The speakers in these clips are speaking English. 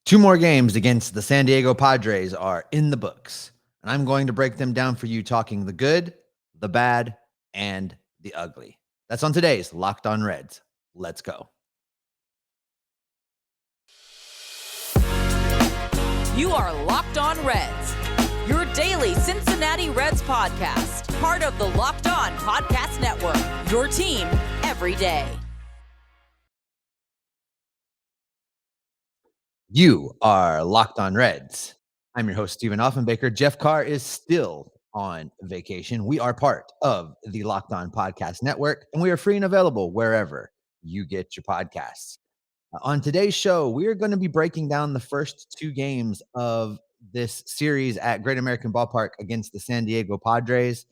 Two more games against the San Diego Padres are in the books, and I'm going to break them down for you, talking the good, the bad, and the ugly. That's on today's Locked On Reds. Let's go. You are Locked On Reds, your daily Cincinnati Reds podcast, part of the Locked On Podcast Network, your team every day. You are Locked On Reds. I'm your host, Stephen Offenbaker. Jeff Carr is still on vacation. We are part of the Locked On Podcast Network, and we are free and available wherever you get your podcasts. On today's show, we are going to be breaking down the first two games of this series at Great American Ballpark against the San Diego Padres.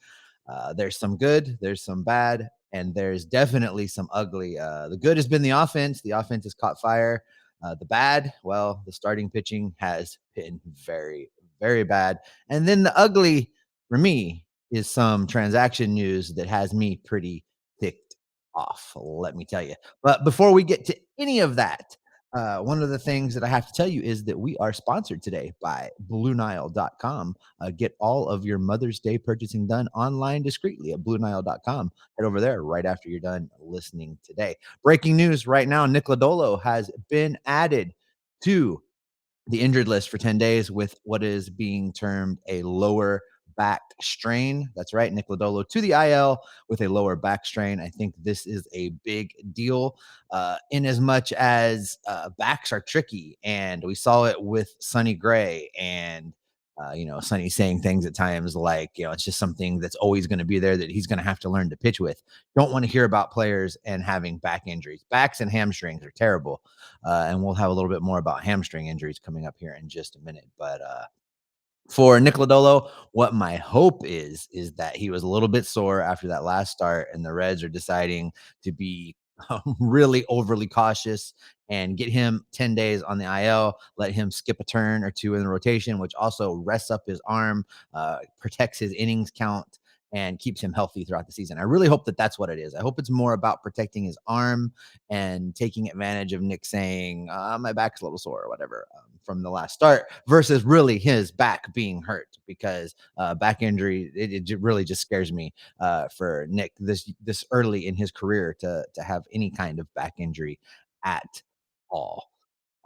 There's some good, there's some bad, and there's definitely some ugly. The good has been the offense. The offense has caught fire. The bad, well, the starting pitching has been very, very bad. And then the ugly, for me, is some transaction news that has me pretty ticked off, let me tell you. But before we get to any of that, one of the things that I have to tell you is that we are sponsored today by BlueNile.com. Get all of your Mother's Day purchasing done online discreetly at BlueNile.com. Head over there right after you're done listening today. Breaking news right now, Nick Lodolo has been added to the injured list for 10 days with what is being termed a lower back strain. That's right, Nick Lodolo to the IL with a lower back strain. I think this is a big deal in as much as backs are tricky. And we saw it with Sonny Gray and Sonny saying things at times like, it's just something that's always going to be there that he's going to have to learn to pitch with. Don't want to hear about players and having back injuries. Backs and hamstrings are terrible. And we'll have a little bit more about hamstring injuries coming up here in just a minute. But for Nick Lodolo, what my hope is that he was a little bit sore after that last start, and the Reds are deciding to be really overly cautious and get him 10 days on the IL, let him skip a turn or two in the rotation, which also rests up his arm, protects his innings count, and keeps him healthy throughout the season. I really hope that that's what it is. I hope it's more about protecting his arm and taking advantage of Nick saying, my back's a little sore or whatever from the last start versus really his back being hurt, because back injury, it really just scares me for Nick this early in his career to have any kind of back injury at all.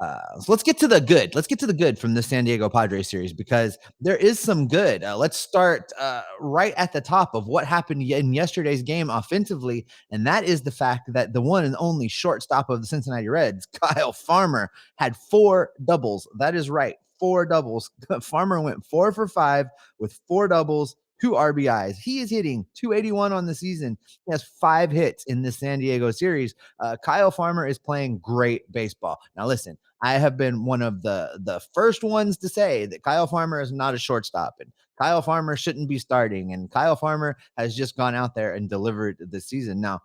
So let's get to the good. Let's get to the good from the San Diego Padres series, because there is some good. Let's start right at the top of what happened in yesterday's game offensively, and that is the fact that the one and only shortstop of the Cincinnati Reds, Kyle Farmer, had 4 doubles. That is right, 4 doubles. Farmer went 4 for 5 with 4 doubles, 2 RBIs. He is hitting .281 on the season. He has 5 hits in this San Diego series. Kyle Farmer is playing great baseball. Now, listen, I have been one of the first ones to say that Kyle Farmer is not a shortstop, and Kyle Farmer shouldn't be starting, and Kyle Farmer has just gone out there and delivered this season. Now,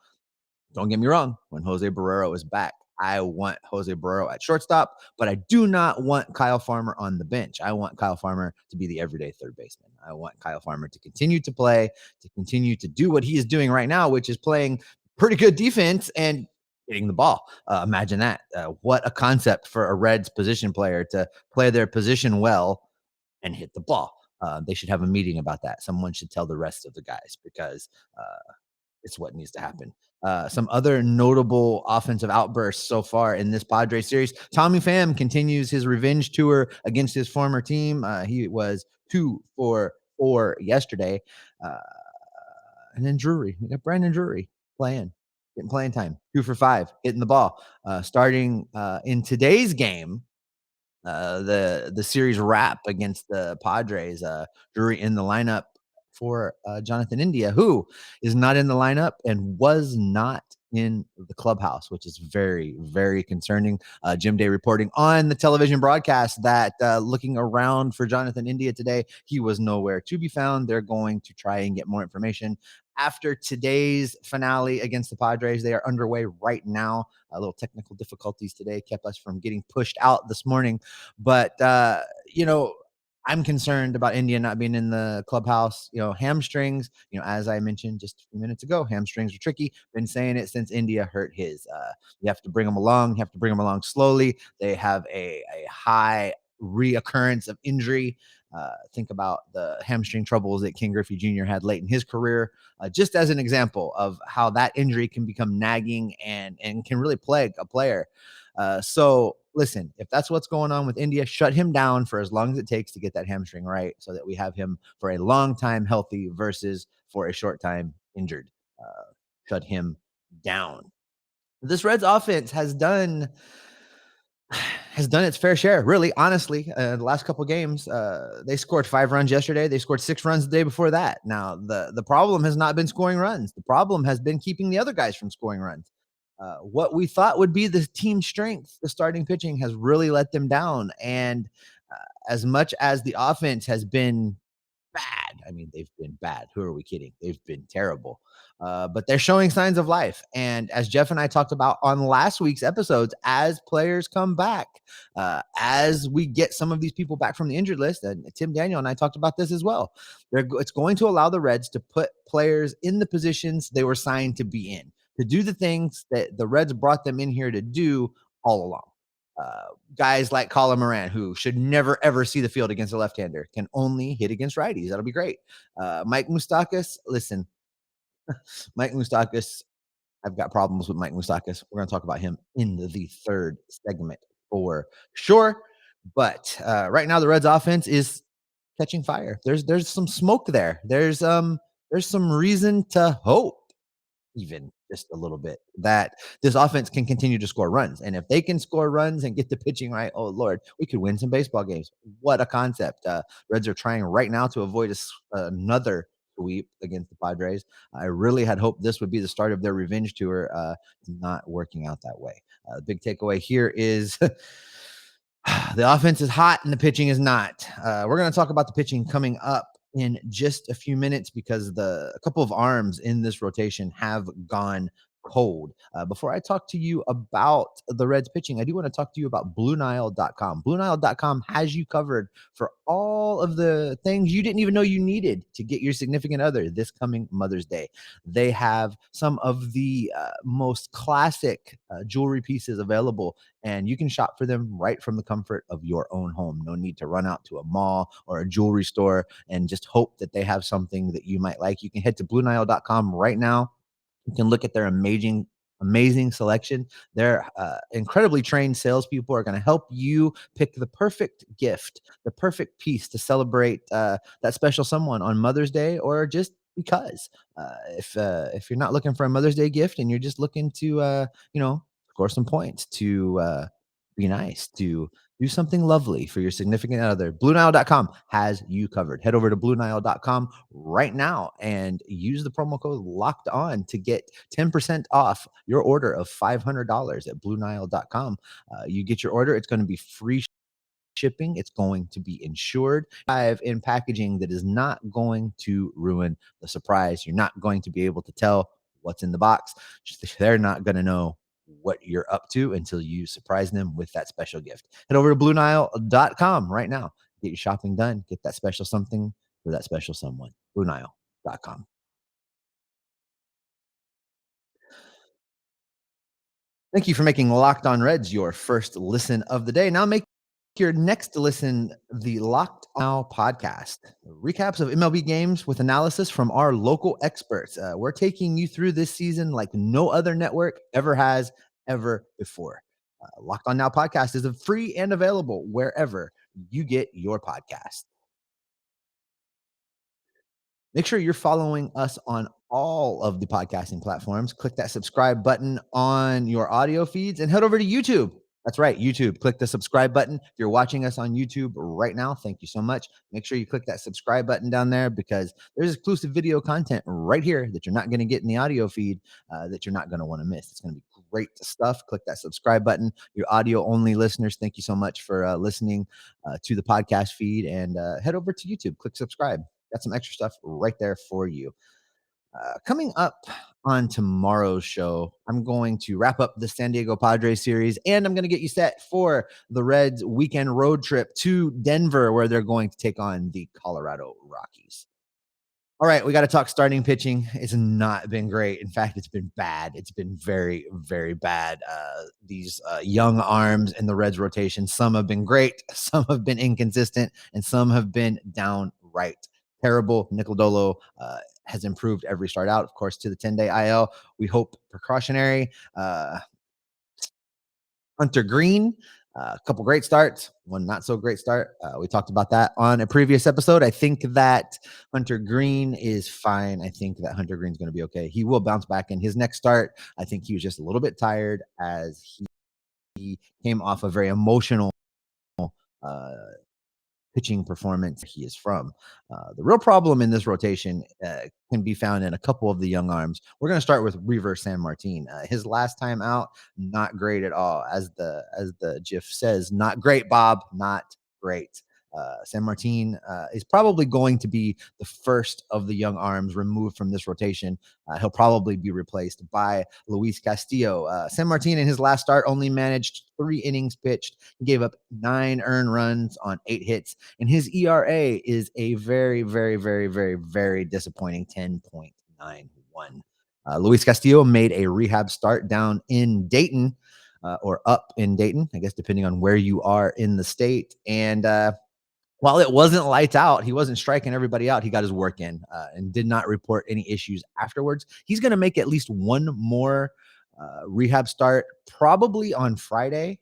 don't get me wrong, when Jose Barrero is back, I want Jose Barrero at shortstop, but I do not want Kyle Farmer on the bench. I want Kyle Farmer to be the everyday third baseman. I want Kyle Farmer to continue to play, to continue to do what he is doing right now, which is playing pretty good defense and hitting the ball. Imagine that. What a concept for a Reds position player to play their position well and hit the ball. They should have a meeting about that. Someone should tell the rest of the guys, because it's what needs to happen. Some other notable offensive outbursts so far in this Padres series. Tommy Pham continues his revenge tour against his former team. He was 2 for 4 yesterday. And then Drury. We got Brandon Drury getting playing time. 2 for 5, hitting the ball. Starting in today's game, the series wrap against the Padres, Drury in the lineup for Jonathan India, who is not in the lineup and was not in the clubhouse, which is very, very concerning. Jim Day reporting on the television broadcast that looking around for Jonathan India today, he was nowhere to be found. They're going to try and get more information after today's finale against the Padres. They are underway right now. A little technical difficulties today kept us from getting pushed out this morning. But, I'm concerned about India not being in the clubhouse. Hamstrings, as I mentioned just a few minutes ago, hamstrings are tricky. Been saying it since India hurt his. You have to bring them along. You have to bring them along slowly. They have a high reoccurrence of injury. Think about the hamstring troubles that King Griffey Jr. had late in his career, just as an example of how that injury can become nagging and can really plague a player. So listen, if that's what's going on with India, shut him down for as long as it takes to get that hamstring right, so that we have him for a long time healthy versus for a short time injured. Shut him down. This Reds offense has done its fair share, really, honestly. The last couple games, they scored 5 runs yesterday. They scored 6 runs the day before that. Now, the problem has not been scoring runs. The problem has been keeping the other guys from scoring runs. What we thought would be the team strength, the starting pitching, has really let them down. And as much as the offense has been bad. I mean, they've been bad. Who are we kidding? They've been terrible. But they're showing signs of life. And as Jeff and I talked about on last week's episodes, as players come back, as we get some of these people back from the injured list, and Tim Daniel and I talked about this as well, it's going to allow the Reds to put players in the positions they were signed to be in, to do the things that the Reds brought them in here to do all along. Uh, Guys like Colin Moran, who should never ever see the field against a left-hander, can only hit against righties. That'll be great. Mike Moustakas, listen, Mike Moustakas, I've got problems with Mike Moustakas. We're going to talk about him in the third segment for sure. But right now, the Reds' offense is catching fire. There's some smoke there. There's some reason to hope, even just a little bit, that this offense can continue to score runs. And if they can score runs and get the pitching right, oh Lord, we could win some baseball games. What a concept. Reds are trying right now to avoid another sweep against the Padres. I really had hoped this would be the start of their revenge tour. Not working out that way. The big takeaway here is the offense is hot and the pitching is not. We're going to talk about the pitching coming up in just a few minutes, because a couple of arms in this rotation have gone cold. Before I talk to you about the Reds pitching, I do want to talk to you about BlueNile.com. BlueNile.com has you covered for all of the things you didn't even know you needed to get your significant other this coming Mother's Day. They have some of the most classic jewelry pieces available, and you can shop for them right from the comfort of your own home. No need to run out to a mall or a jewelry store and just hope that they have something that you might like. You can head to BlueNile.com right now. You can look at their amazing selection. Their incredibly trained salespeople are going to help you pick the perfect gift, the perfect piece to celebrate that special someone on Mother's Day, or just because. If you're not looking for a Mother's Day gift and you're just looking to score some points, to be nice, to do something lovely for your significant other, BlueNile.com has you covered. Head over to BlueNile.com right now and use the promo code Locked On to get 10% off your order of $500 at BlueNile.com. You get your order, it's going to be free shipping. It's going to be insured. I have in packaging that is not going to ruin the surprise. You're not going to be able to tell what's in the box. They're not going to know what you're up to until you surprise them with that special gift. Head over to BlueNile.com right now. Get your shopping done. Get that special something for that special someone. BlueNile.com. Thank you for making Locked On Reds your first listen of the day. Now make your next listen the Locked On podcast. Recaps of MLB games with analysis from our local experts. We're taking you through this season like no other network ever has, ever before. Locked On Now podcast is free and available wherever you get your podcast. Make sure you're following us on all of the podcasting platforms. Click that subscribe button on your audio feeds and head over to YouTube. That's right, YouTube. Click the subscribe button. If you're watching us on YouTube right now, thank you so much. Make sure you click that subscribe button down there, because there's exclusive video content right here that you're not going to get in the audio feed, that you're not going to want to miss. It's going to be great stuff. Click that subscribe button. Your audio only listeners, thank you so much for listening to the podcast feed, and head over to YouTube. Click subscribe. Got some extra stuff right there for you. Coming up on tomorrow's show, I'm going to wrap up the San Diego Padres series, and I'm going to get you set for the Reds' weekend road trip to Denver, where they're going to take on the Colorado Rockies. All right, we got to talk starting pitching. It's not been great. In fact, it's been bad. It's been very, very bad. These young arms in the Reds rotation, some have been great, some have been inconsistent, and some have been downright terrible. Lodolo has improved every start out, of course, to the 10-day IL. We hope precautionary. Hunter Green, a couple great starts, one not so great start. We talked about that on a previous episode. I think that Hunter Green is fine. I think that Hunter Green's going to be okay. He will bounce back in his next start. I think he was just a little bit tired as he came off a very emotional uh, pitching performance he is from. The real problem in this rotation can be found in a couple of the young arms. We're going to start with Reaver San Martin. His last time out, not great at all. As the GIF says, not great, Bob, not great. San Martin is probably going to be the first of the young arms removed from this rotation. He'll probably be replaced by Luis Castillo. San Martin in his last start only managed 3 innings pitched. He gave up 9 earned runs on 8 hits, and his ERA is a very, very, very, very, very disappointing 10.91. Luis Castillo made a rehab start down in Dayton, or up in Dayton, I guess, depending on where you are in the state. And while it wasn't lights out, he wasn't striking everybody out. He got his work in and did not report any issues afterwards. He's going to make at least one more rehab start, probably on Friday.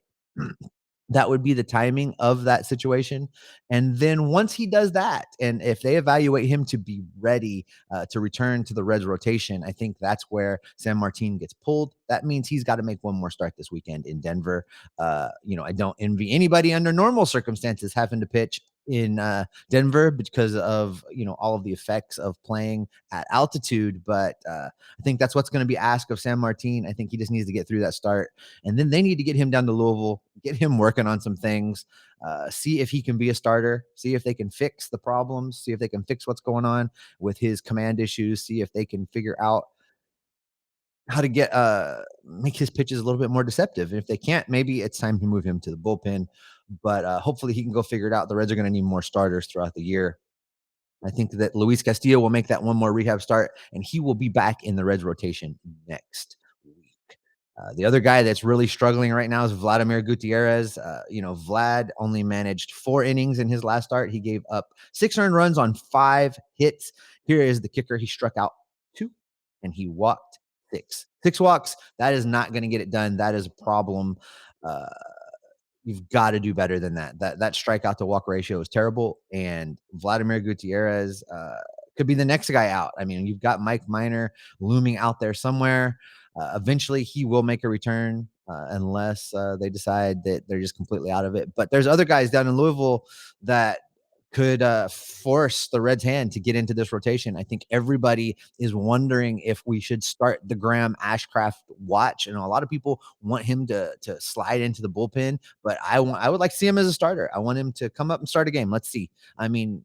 That would be the timing of that situation. And then once he does that, and if they evaluate him to be ready to return to the Reds rotation, I think that's where San Martin gets pulled. That means he's got to make one more start this weekend in Denver. I don't envy anybody under normal circumstances having to pitch in Denver because of all of the effects of playing at altitude, but I think that's what's going to be asked of San Martin. I think he just needs to get through that start, and then they need to get him down to Louisville, get him working on some things, see if he can be a starter, see if they can fix the problems, see if they can fix what's going on with his command issues, see if they can figure out how to get make his pitches a little bit more deceptive. And if they can't, maybe it's time to move him to the bullpen. But hopefully he can go figure it out. The Reds are going to need more starters throughout the year. I think that Luis Castillo will make that one more rehab start, and he will be back in the Reds rotation next week. The other guy that's really struggling right now is Vladimir Gutierrez. Vlad only managed 4 innings in his last start. He gave up 6 earned runs on 5 hits. Here is the kicker. He struck out 2, and he walked 6. 6 walks. That is not going to get it done. That is a problem. You've got to do better than that. That strikeout to walk ratio is terrible. And Vladimir Gutierrez could be the next guy out. I mean, you've got Mike Minor looming out there somewhere. Eventually, he will make a return unless they decide that they're just completely out of it. But there's other guys down in Louisville that could force the Reds' hand to get into this rotation. I think everybody is wondering if we should start the Graham Ashcraft watch. And a lot of people want him to slide into the bullpen, but I would like to see him as a starter. I want him to come up and start a game. Let's see. I mean,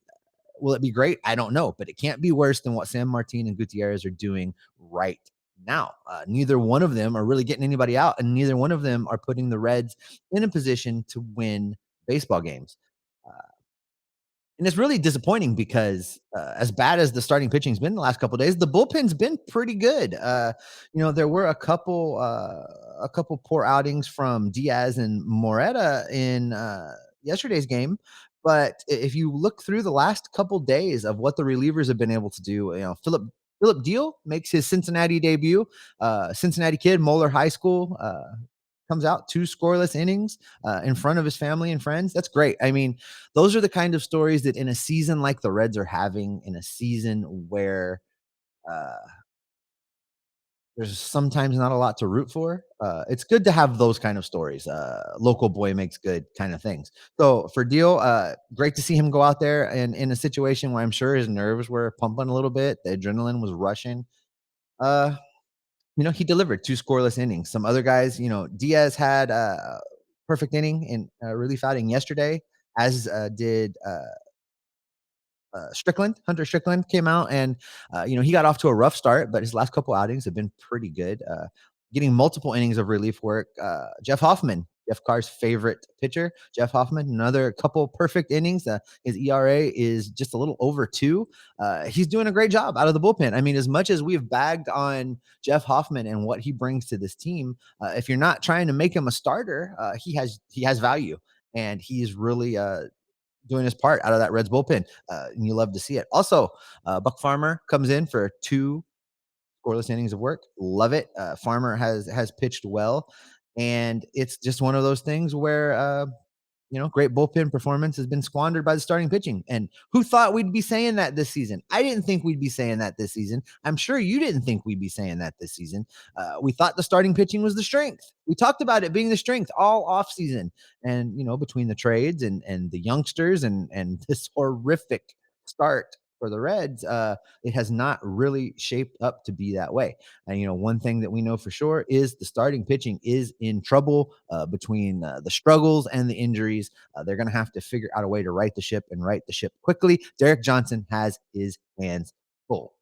will it be great? I don't know, but it can't be worse than what San Martin and Gutierrez are doing right now. Neither one of them are really getting anybody out, and neither one of them are putting the Reds in a position to win baseball games. And it's really disappointing because as bad as the starting pitching's been the last couple of days, the bullpen's been pretty good. There were a couple poor outings from Diaz and Moreta in yesterday's game. But if you look through the last couple days of what the relievers have been able to do, Philip Deal makes his Cincinnati debut. Cincinnati kid, Moeller High School. Comes out 2 scoreless innings in front of his family and friends. That's great. I mean, those are the kind of stories that in a season like the Reds are having, in a season where uh, there's sometimes not a lot to root for, it's good to have those kind of stories. Local boy makes good kind of things. So for Deal, great to see him go out there and in a situation where I'm sure his nerves were pumping a little bit. The adrenaline was rushing. He delivered 2 scoreless innings. Some other guys, Diaz had a perfect inning in a relief outing yesterday, as did Hunter Strickland came out and, he got off to a rough start, but his last couple outings have been pretty good, getting multiple innings of relief work. Jeff Hoffman, Jeff Carr's favorite pitcher, Jeff Hoffman, another couple perfect innings. His ERA is just a little over 2. He's doing a great job out of the bullpen. I mean, as much as we've bagged on Jeff Hoffman and what he brings to this team, if you're not trying to make him a starter, he has value, and he's really doing his part out of that Reds bullpen, and you love to see it. Also, Buck Farmer comes in for 2 scoreless innings of work. Love it. Farmer has pitched well, and it's just one of those things where great bullpen performance has been squandered by the starting pitching. And who thought we'd be saying that this season? I didn't think we'd be saying that this season. I'm sure you didn't think we'd be saying that this season. We thought the starting pitching was the strength. We talked about it being the strength all off season. And, between the trades and the youngsters and this horrific start for the Reds, it has not really shaped up to be that way. And, one thing that we know for sure is the starting pitching is in trouble between the struggles and the injuries. They're going to have to figure out a way to right the ship and right the ship quickly. Derek Johnson has his hands full.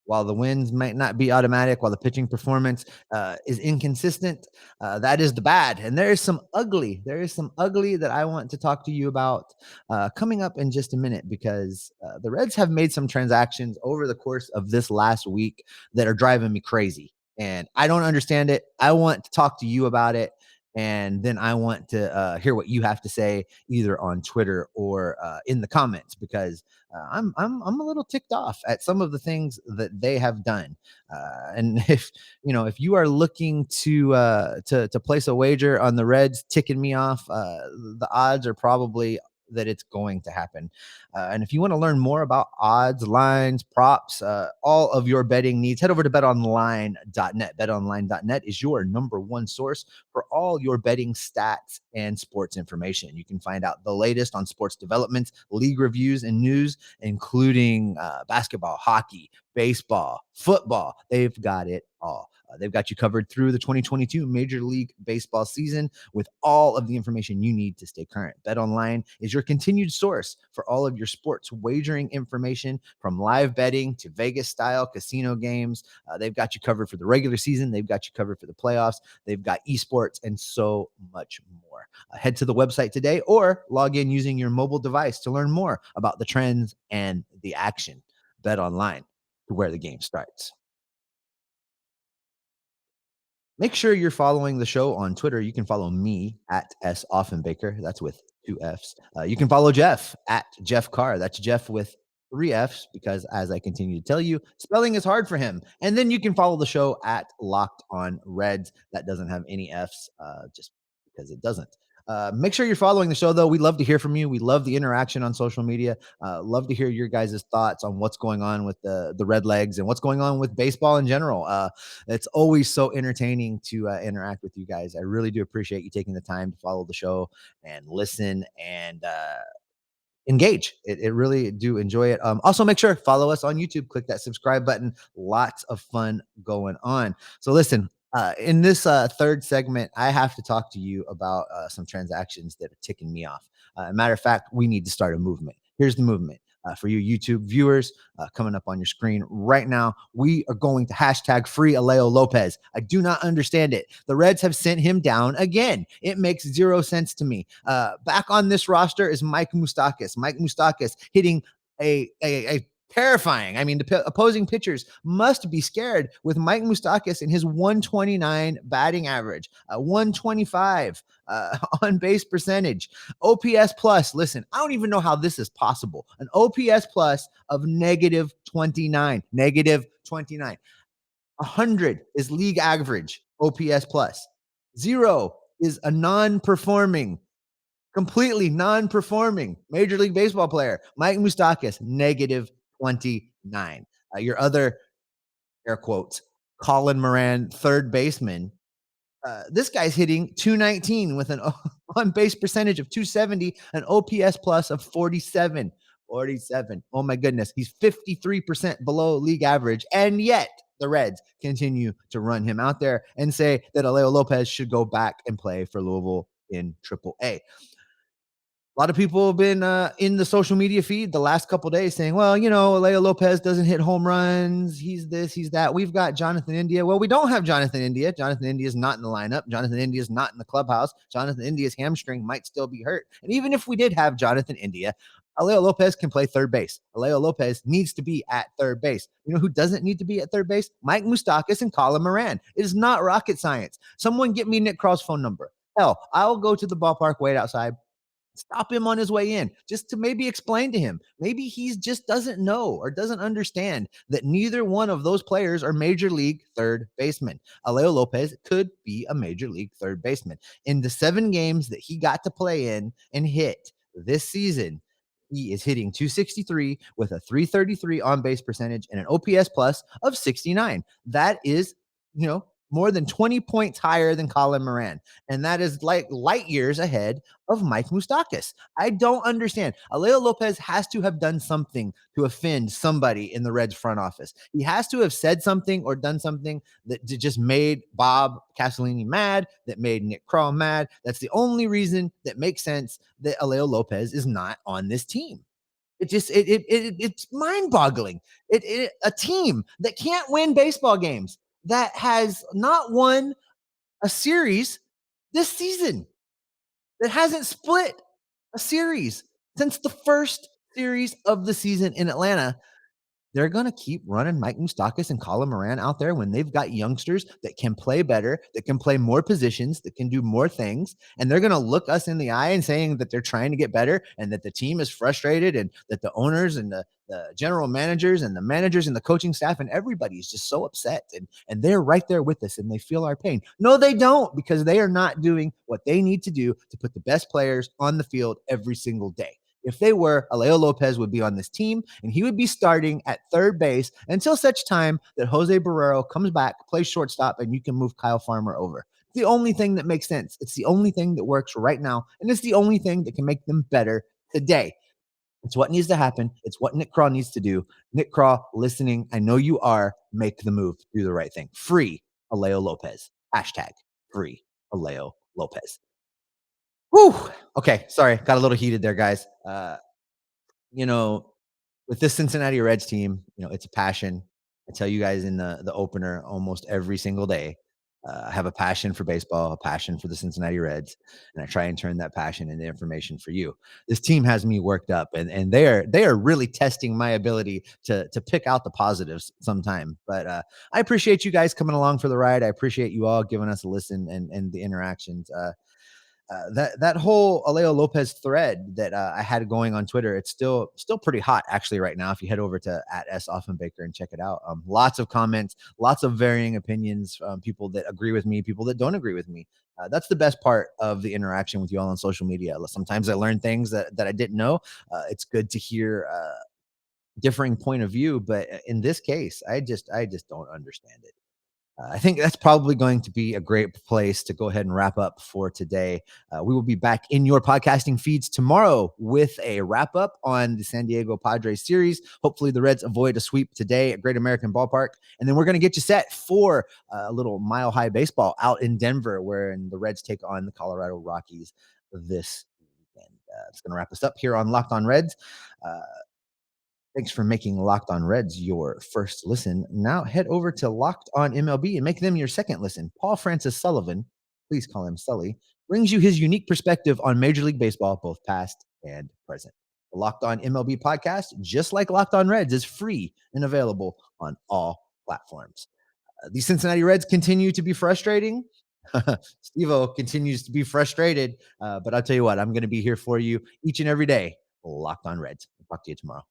While the wins might not be automatic, while the pitching performance is inconsistent, that is the bad. And there is some ugly that I want to talk to you about coming up in just a minute, because the Reds have made some transactions over the course of this last week that are driving me crazy. And I don't understand it. I want to talk to you about it. And then I want to hear what you have to say, either on Twitter or in the comments, because I'm a little ticked off at some of the things that they have done. And if you are looking to place a wager on the Reds ticking me off, the odds are probably that it's going to happen. And if you want to learn more about odds, lines, props, all of your betting needs, head over to betonline.net. Betonline.net is your number one source for all your betting stats and sports information. You can find out the latest on sports developments, league reviews, and news, including basketball, hockey, baseball, football. They've got it all. They've got you covered through the 2022 Major League Baseball season with all of the information you need to stay current. BetOnline is your continued source for all of your sports wagering information, from live betting to Vegas-style casino games. They've got you covered for the regular season. They've got you covered for the playoffs. They've got esports and so much more. Head to the website today or log in using your mobile device to learn more about the trends and the action. BetOnline, where the game starts. Make sure you're following the show on Twitter. You can follow me at S. Offenbaker. That's with 2 F's. You can follow Jeff at Jeff Carr. That's Jeff with 3 F's, because, as I continue to tell you, spelling is hard for him. And then you can follow the show at Locked On Reds. That doesn't have any F's, just because it doesn't. Make sure you're following the show, though. We love to hear from you. We love the interaction on social media. Love to hear your guys' thoughts on what's going on with the Red Legs and what's going on with baseball in general. It's always so entertaining to interact with you guys. I really do appreciate you taking the time to follow the show and listen and engage. It really do enjoy it. Also, make sure follow us on YouTube. Click that subscribe button. Lots of fun going on. So listen, in this third segment, I have to talk to you about some transactions that are ticking me off. Matter of fact, we need to start a movement. Here's the movement. For you YouTube viewers, coming up on your screen right now, we are going to hashtag free Alejo Lopez. I do not understand it. The Reds have sent him down again. It makes zero sense to me. Back on this roster is Mike Moustakas. Mike Moustakas hitting a terrifying. I mean, the opposing pitchers must be scared with Mike Moustakas and his 129 batting average, 125 on base percentage, OPS plus. Listen, I don't even know how this is possible. An OPS plus of negative 29, negative 29. 100 is league average OPS plus. 0 is a non-performing, completely non-performing Major League Baseball player. Mike Moustakas, negative 29. Your other, air quotes, Colin Moran, third baseman. This guy's hitting 219 with an on base percentage of 270, an OPS plus of 47. 47. Oh my goodness. He's 53% below league average. And yet the Reds continue to run him out there and say that Alejo Lopez should go back and play for Louisville in AAA. A lot of people have been in the social media feed the last couple days saying, well, Alejo Lopez doesn't hit home runs. He's this, he's that. We've got Jonathan India. Well, we don't have Jonathan India. Jonathan India is not in the lineup. Jonathan India is not in the clubhouse. Jonathan India's hamstring might still be hurt. And even if we did have Jonathan India, Alejo Lopez can play third base. Alejo Lopez needs to be at third base. You know who doesn't need to be at third base? Mike Moustakas and Colin Moran. It is not rocket science. Someone get me Nick Krall's phone number. Hell, I'll go to the ballpark, wait outside, stop him on his way in just to maybe explain to him. Maybe he just doesn't know or doesn't understand that neither one of those players are major league third basemen. Alejo Lopez could be a major league third baseman. In the 7 games that he got to play in and hit this season, he is hitting 263 with a 333 on base percentage and an OPS plus of 69. That is, more than 20 points higher than Colin Moran. And that is like light years ahead of Mike Moustakas. I don't understand. Alejo Lopez has to have done something to offend somebody in the Reds front office. He has to have said something or done something that just made Bob Castellini mad, that made Nick Krall mad. That's the only reason that makes sense that Alejo Lopez is not on this team. It's mind-boggling. A team that can't win baseball games, that has not won a series this season, that hasn't split a series since the first series of the season in Atlanta. They're going to keep running Mike Moustakas and Colin Moran out there when they've got youngsters that can play better, that can play more positions, that can do more things. And they're going to look us in the eye and saying that they're trying to get better and that the team is frustrated and that the owners and the general managers and the managers and the coaching staff and everybody is just so upset. And they're right there with us and they feel our pain. No, they don't, because they are not doing what they need to do to put the best players on the field every single day. If they were, Alejo Lopez would be on this team, and he would be starting at third base until such time that Jose Barrero comes back, plays shortstop, and you can move Kyle Farmer over. It's the only thing that makes sense. It's the only thing that works right now, and it's the only thing that can make them better today. It's what needs to happen. It's what Nick Krall needs to do. Nick Krall, listening, I know you are. Make the move. Do the right thing. Free Alejo Lopez. Hashtag free Alejo Lopez. Whew. Okay, sorry, got a little heated there, guys. You know, with this Cincinnati Reds team, it's a passion. I tell you guys in the opener almost every single day. I have a passion for baseball, a passion for the Cincinnati Reds, and I try and turn that passion into information for you. This team has me worked up, and they are really testing my ability to pick out the positives sometime. But I appreciate you guys coming along for the ride. I appreciate you all giving us a listen and the interactions. That whole Alejo Lopez thread that I had going on Twitter, it's still pretty hot actually right now. If you head over to @SOffenbaker and check it out, lots of comments, lots of varying opinions, people that agree with me, people that don't agree with me. That's the best part of the interaction with you all on social media. Sometimes I learn things that I didn't know. It's good to hear differing point of view, but in this case, I just don't understand it. I think that's probably going to be a great place to go ahead and wrap up for today. We will be back in your podcasting feeds tomorrow with a wrap up on the San Diego Padres series. Hopefully the Reds avoid a sweep today at Great American Ballpark. And then we're going to get you set for a little Mile High baseball out in Denver, where the Reds take on the Colorado Rockies this weekend. It's going to wrap us up here on Locked On Reds. Thanks for making Locked On Reds your first listen. Now head over to Locked On MLB and make them your second listen. Paul Francis Sullivan, please call him Sully, brings you his unique perspective on Major League Baseball, both past and present. The Locked On MLB podcast, just like Locked On Reds, is free and available on all platforms. The Cincinnati Reds continue to be frustrating. Steve-O continues to be frustrated, but I'll tell you what, I'm going to be here for you each and every day. Locked On Reds. I'll talk to you tomorrow.